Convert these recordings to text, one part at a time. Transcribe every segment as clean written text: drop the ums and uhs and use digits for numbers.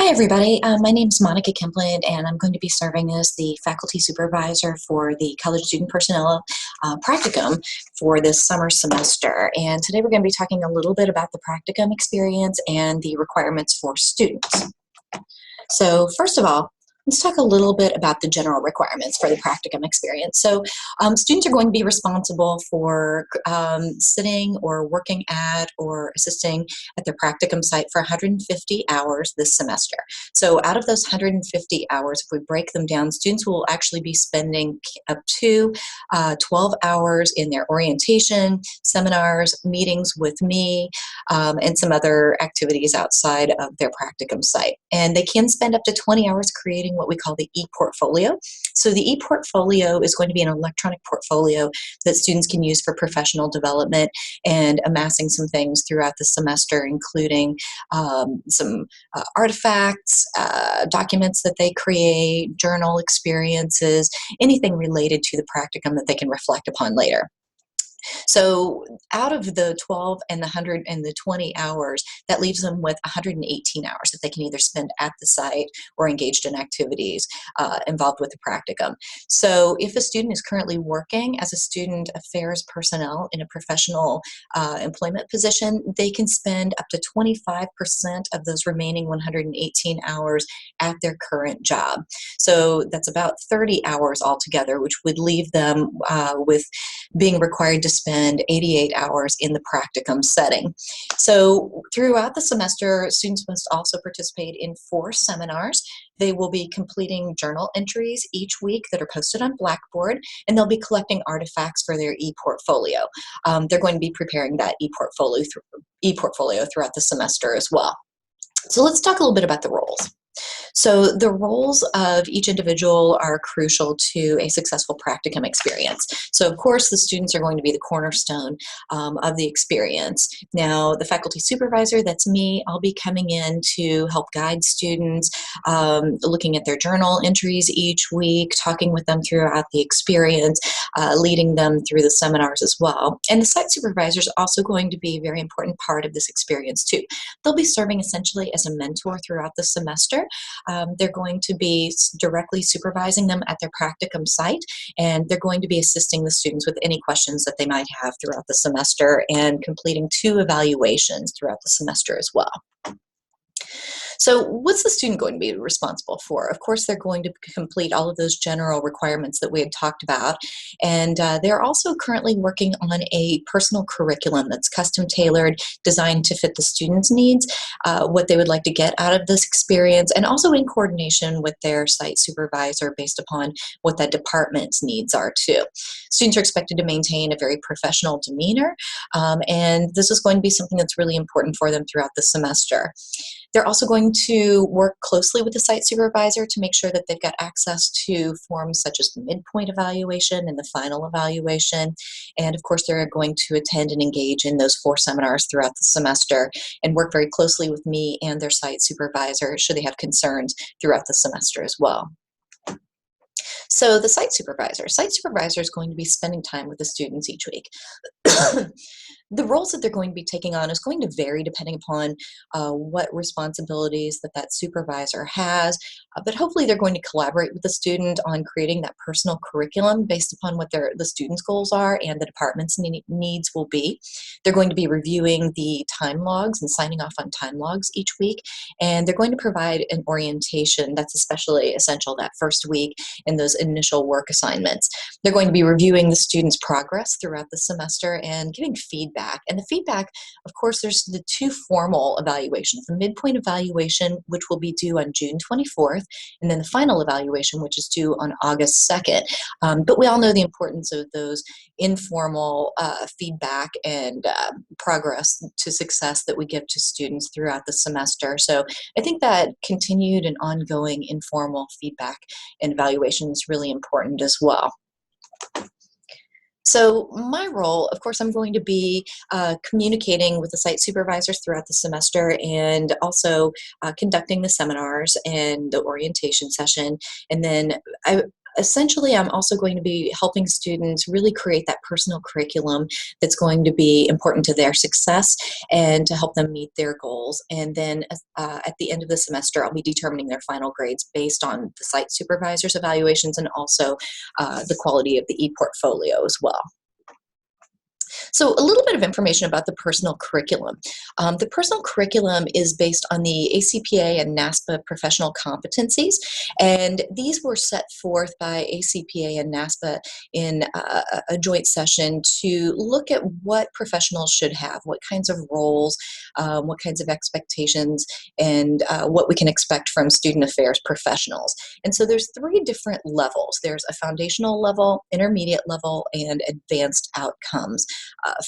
Hi, everybody. My name is Monica Kempland, and I'm going to be serving as the faculty supervisor for the college student personnel practicum for this summer semester. And today we're going to be talking a little bit about the practicum experience and the requirements for students. So first of all, let's talk a little bit about the general requirements for the practicum experience. So students are going to be responsible for sitting or working at or assisting at their practicum site for 150 hours this semester. So out of those 150 hours, if we break them down, students will actually be spending up to 12 hours in their orientation, seminars, meetings with me, and some other activities outside of their practicum site. And they can spend up to 20 hours creating what we call the e-portfolio. So the e-portfolio is going to be an electronic portfolio that students can use for professional development and amassing some things throughout the semester, including some artifacts, documents that they create, journal experiences, anything related to the practicum that they can reflect upon later. So out of the 12 and the 100 and the 20 hours, that leaves them with 118 hours that they can either spend at the site or engaged in activities involved with the practicum. So if a student is currently working as a student affairs personnel in a professional employment position, they can spend up to 25% of those remaining 118 hours at their current job. So that's about 30 hours altogether, which would leave them with being required to spend 88 hours in the practicum setting. So throughout the semester, students must also participate in 4 seminars. They will be completing journal entries each week that are posted on Blackboard, and they'll be collecting artifacts for their e-portfolio. They're going to be preparing that e-portfolio throughout the semester as well. So let's talk a little bit about the roles. So the roles of each individual are crucial to a successful practicum experience. So of course the students are going to be the cornerstone of the experience. Now the faculty supervisor, that's me, I'll be coming in to help guide students, looking at their journal entries each week, talking with them throughout the experience, leading them through the seminars as well. And the site supervisor is also going to be a very important part of this experience too. They'll be serving essentially as a mentor throughout the semester. They're going to be directly supervising them at their practicum site, and they're going to be assisting the students with any questions that they might have throughout the semester and completing 2 evaluations throughout the semester as well. So what's the student going to be responsible for? Of course, they're going to complete all of those general requirements that we had talked about. And they're also currently working on a personal curriculum that's custom tailored, designed to fit the students' needs, what they would like to get out of this experience, and also in coordination with their site supervisor based upon what that department's needs are too. Students are expected to maintain a very professional demeanor, and this is going to be something that's really important for them throughout the semester. They're also going to work closely with the site supervisor to make sure that they've got access to forms such as the midpoint evaluation and the final evaluation. And of course, they're going to attend and engage in those 4 seminars throughout the semester and work very closely with me and their site supervisor should they have concerns throughout the semester as well. So the site supervisor is going to be spending time with the students each week. The roles that they're going to be taking on is going to vary depending upon what responsibilities that supervisor has, but hopefully they're going to collaborate with the student on creating that personal curriculum based upon what the student's goals are and the department's needs will be. They're going to be reviewing the time logs and signing off on time logs each week, and they're going to provide an orientation that's especially essential that first week in those initial work assignments. They're going to be reviewing the student's progress throughout the semester and giving feedback. And the feedback, of course, there's the 2 formal evaluations, the midpoint evaluation, which will be due on June 24th, and then the final evaluation, which is due on August 2nd. But we all know the importance of those informal feedback and progress to success that we give to students throughout the semester. So I think that continued and ongoing informal feedback and evaluation is really important as well. So my role, of course, I'm going to be communicating with the site supervisors throughout the semester and also conducting the seminars and the orientation session. And then Essentially, I'm also going to be helping students really create that personal curriculum that's going to be important to their success and to help them meet their goals. And then at the end of the semester, I'll be determining their final grades based on the site supervisor's evaluations and also the quality of the e-portfolio as well. So a little bit of information about the personal curriculum. The personal curriculum is based on the ACPA and NASPA professional competencies, and these were set forth by ACPA and NASPA in a joint session to look at what professionals should have, what kinds of roles, what kinds of expectations, and what we can expect from student affairs professionals. And so there's 3 different levels. There's a foundational level, intermediate level, and advanced outcomes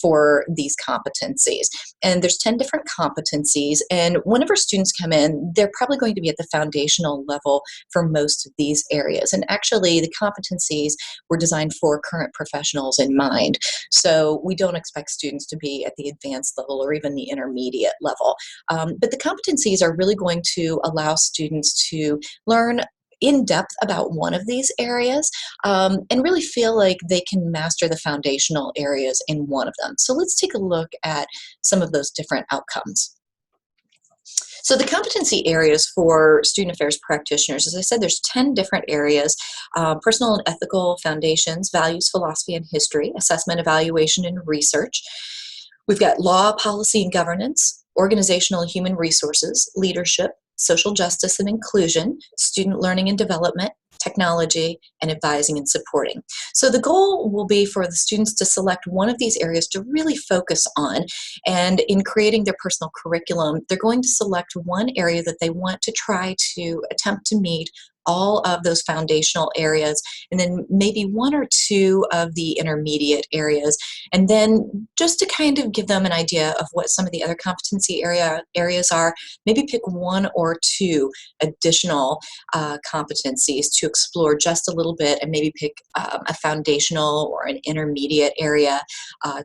for these competencies. And there's 10 different competencies, and whenever students come in, they're probably going to be at the foundational level for most of these areas. And actually, the competencies were designed for current professionals in mind. So we don't expect students to be at the advanced level or even the intermediate level. But the competencies are really going to allow students to learn in depth about one of these areas and really feel like they can master the foundational areas in one of them. So let's take a look at some of those different outcomes. So the competency areas for student affairs practitioners, as I said, there's 10 different areas: personal and ethical foundations, values, philosophy, and history, assessment, evaluation, and research. We've got law, policy, and governance, organizational and human resources, leadership, social justice and inclusion, student learning and development, technology, and advising and supporting. So the goal will be for the students to select one of these areas to really focus on, and in creating their personal curriculum, they're going to select one area that they want to try to attempt to meet all of those foundational areas, and then maybe 1 or 2 of the intermediate areas, and then just to kind of give them an idea of what some of the other competency areas are, maybe pick 1 or 2 additional competencies to explore just a little bit, and maybe pick a foundational or an intermediate area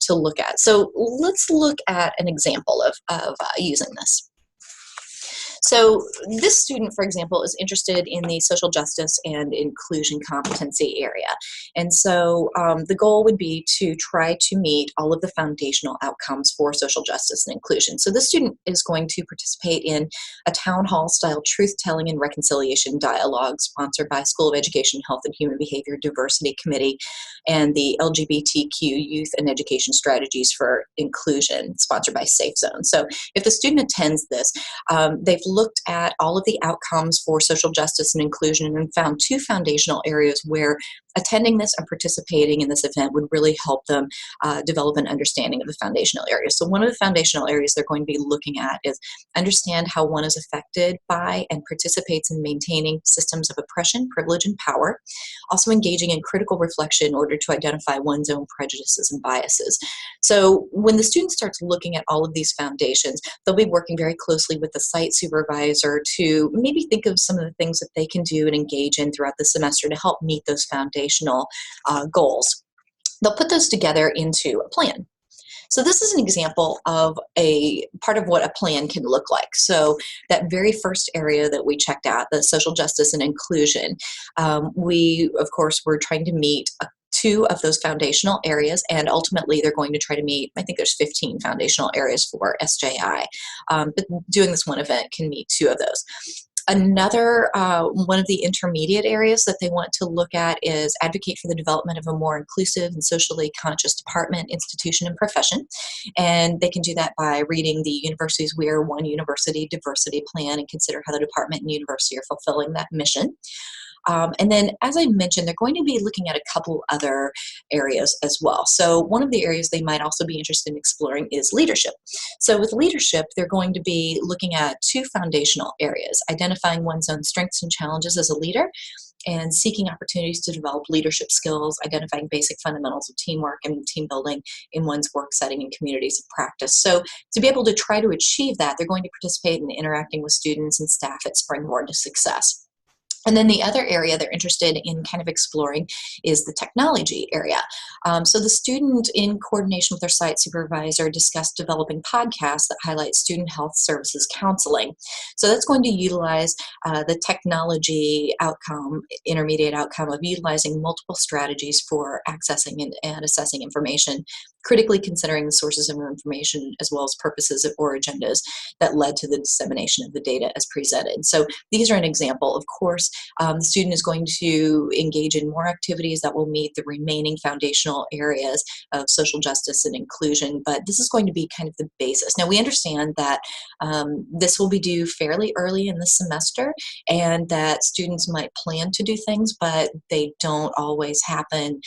to look at. So let's look at an example of using this. So this student, for example, is interested in the social justice and inclusion competency area. And so the goal would be to try to meet all of the foundational outcomes for social justice and inclusion. So this student is going to participate in a town hall style truth-telling and reconciliation dialogue sponsored by School of Education, Health and Human Behavior Diversity Committee and the LGBTQ Youth and Education Strategies for Inclusion, sponsored by Safe Zone. So if the student attends this, they've looked at all of the outcomes for social justice and inclusion and found 2 foundational areas where attending this and participating in this event would really help them develop an understanding of the foundational areas. So one of the foundational areas they're going to be looking at is understand how one is affected by and participates in maintaining systems of oppression, privilege, and power. Also engaging in critical reflection in order to identify one's own prejudices and biases. So when the student starts looking at all of these foundations, they'll be working very closely with the site supervisor to maybe think of some of the things that they can do and engage in throughout the semester to help meet those foundational goals. They'll put those together into a plan. So this is an example of a part of what a plan can look like. So that very first area that we checked out, the social justice and inclusion, we, of course, were trying to meet 2 of those foundational areas, and ultimately they're going to try to meet, I think there's 15 foundational areas for SJI, but doing this one event can meet 2 of those. Another one of the intermediate areas that they want to look at is advocate for the development of a more inclusive and socially conscious department, institution, and profession. And they can do that by reading the university's We Are One University Diversity Plan and consider how the department and university are fulfilling that mission. And then, as I mentioned, they're going to be looking at a couple other areas as well. So one of the areas they might also be interested in exploring is leadership. So with leadership, they're going to be looking at 2 foundational areas: identifying one's own strengths and challenges as a leader, and seeking opportunities to develop leadership skills, identifying basic fundamentals of teamwork and team building in one's work setting and communities of practice. So to be able to try to achieve that, they're going to participate in interacting with students and staff at Springboard to Success. And then the other area they're interested in kind of exploring is the technology area. So the student, in coordination with their site supervisor, discussed developing podcasts that highlight student health services counseling. So that's going to utilize the technology outcome, intermediate outcome of utilizing multiple strategies for accessing and assessing information, critically considering the sources of information as well as purposes or agendas that led to the dissemination of the data as presented. So these are an example. Of course, the student is going to engage in more activities that will meet the remaining foundational areas of social justice and inclusion, but this is going to be kind of the basis. Now, we understand that this will be due fairly early in the semester, and that students might plan to do things, but they don't always happen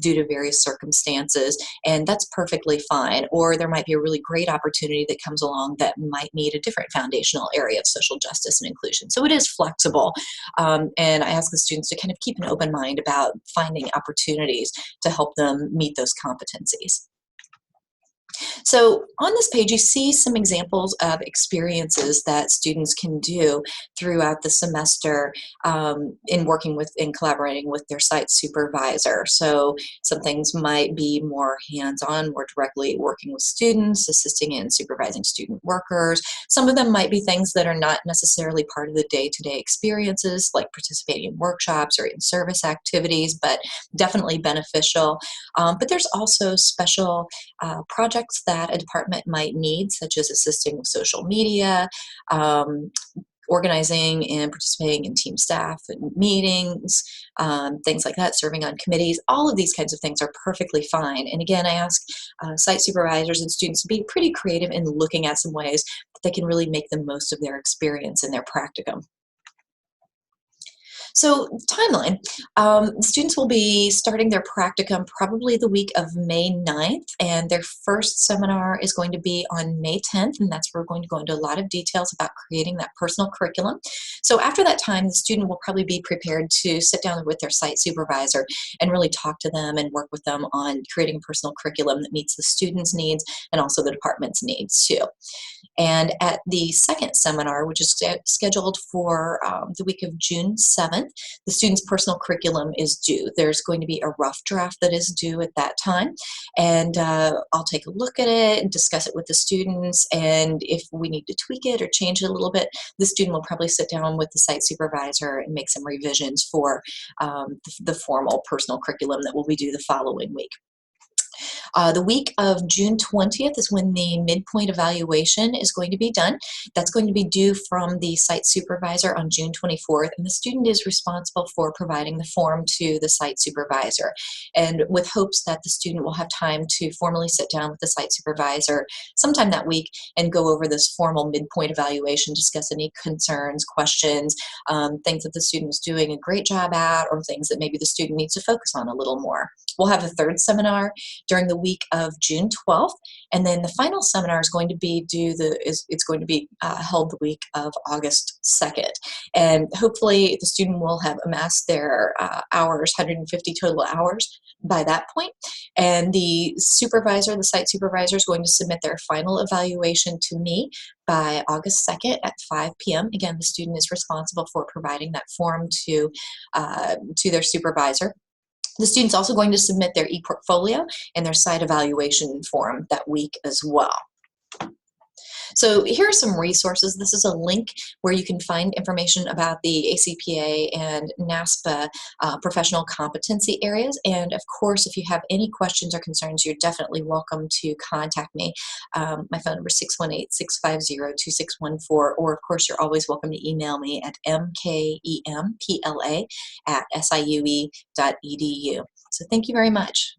due to various circumstances, and that's perfectly fine. Or there might be a really great opportunity that comes along that might need a different foundational area of social justice and inclusion. So it is flexible. And I ask the students to kind of keep an open mind about finding opportunities to help them meet those competencies. So on this page, you see some examples of experiences that students can do throughout the semester in working with and collaborating with their site supervisor. So some things might be more hands-on, more directly working with students, assisting in supervising student workers. Some of them might be things that are not necessarily part of the day-to-day experiences, like participating in workshops or in service activities, but definitely beneficial. But there's also special projects that a department might need, such as assisting with social media, organizing and participating in team staff and meetings, things like that, serving on committees. All of these kinds of things are perfectly fine. And again, I ask site supervisors and students to be pretty creative in looking at some ways that they can really make the most of their experience in their practicum. So timeline, students will be starting their practicum probably the week of May 9th, and their first seminar is going to be on May 10th, and that's where we're going to go into a lot of details about creating that personal curriculum. So after that time, the student will probably be prepared to sit down with their site supervisor and really talk to them and work with them on creating a personal curriculum that meets the students' needs and also the department's needs too. And at the second seminar, which is scheduled for the week of June 7th, the student's personal curriculum is due. There's going to be a rough draft that is due at that time, and I'll take a look at it and discuss it with the students, and if we need to tweak it or change it a little bit, the student will probably sit down with the site supervisor and make some revisions for the formal personal curriculum that will be due the following week. The week of June 20th is when the midpoint evaluation is going to be done. That's going to be due from the site supervisor on June 24th, and the student is responsible for providing the form to the site supervisor, and with hopes that the student will have time to formally sit down with the site supervisor sometime that week and go over this formal midpoint evaluation, discuss any concerns, questions, things that the student is doing a great job at, or things that maybe the student needs to focus on a little more. We'll have a third seminar during the week of June 12th, and then the final seminar is going to be held the week of August 2nd. And hopefully the student will have amassed their hours, 150 total hours by that point. And the site supervisor is going to submit their final evaluation to me by August 2nd at 5 p.m. Again, the student is responsible for providing that form to their supervisor. The student's also going to submit their e-portfolio and their site evaluation form that week as well. So here are some resources. This is a link where you can find information about the ACPA and NASPA professional competency areas. And of course, if you have any questions or concerns, you're definitely welcome to contact me. My phone number is 618-650-2614, or of course, you're always welcome to email me at mkempla@siue.edu. So thank you very much.